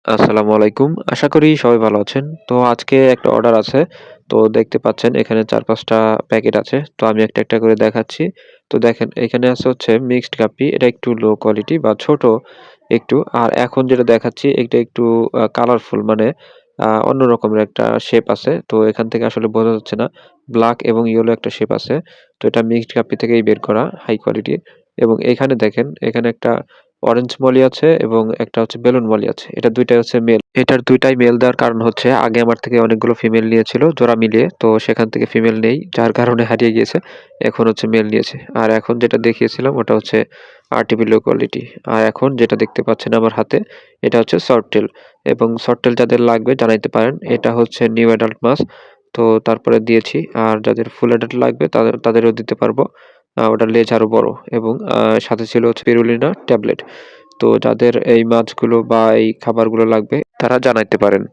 আসসালামু আলাইকুম। আশা করি সবাই ভালো আছেন। তো আজকে একটা অর্ডার আছে। তো দেখতে পাচ্ছেন এখানে ৪-৫ টা প্যাকেট আছে। তো আমি একটা করে দেখাচ্ছি। তো দেখেন এখানে আছে হচ্ছে মিক্সড গাপ্পি। এটা একটু লো কোয়ালিটি বা ছোট একটু। আর এখন যেটা দেখাচ্ছি এটা একটু কালারফুল মানে অন্য রকমের একটা শেপ আছে। তো এখান থেকে আসলে বোঝা যাচ্ছে না। ব্লাক এবং ইয়েলো একটা শেপ আছে। তো এটা মিক্সড গাপ্পি থেকেই বের করা হাই কোয়ালিটির। এবং এখানে দেখেন এখানে একটা অরেঞ্জ মলি আছে এবং একটা হচ্ছে বেলুন মলি আছে। এটা ২ টাই হচ্ছে মেল। এটার ২ টাই মেল দেওয়ার কারণ হচ্ছে আগে আমার থেকে অনেকগুলো ফিমেল নিয়েছিল জোড়া মিলিয়ে। তো সেখান থেকে ফিমেল নেই। যার কারণে হারিয়ে গিয়েছে। এখন হচ্ছে মেল নিয়েছে। আর এখন যেটা দেখিয়েছিলাম ওটা হচ্ছে আরটিপি লো কোয়ালিটি। আর এখন যেটা দেখতে পাচ্ছেন আমার হাতে এটা হচ্ছে শর্ট টেল এবং শর্ট টেল যাদের লাগবে জানাইতে পারেন। এটা হচ্ছে নিউ অ্যাডাল্ট মাছ। তো তারপরে দিয়েছি। আর যাদের ফুল অ্যাডাল্ট লাগবে তাদেরও দিতে পারবো। ওটার লেজ আরো বড় এবং সাথে ছিল হচ্ছে স্পিরুলিনা ট্যাবলেট। তো যাদের এই মাছগুলো বা এই খাবারগুলো লাগবে তারা জানাইতে পারেন।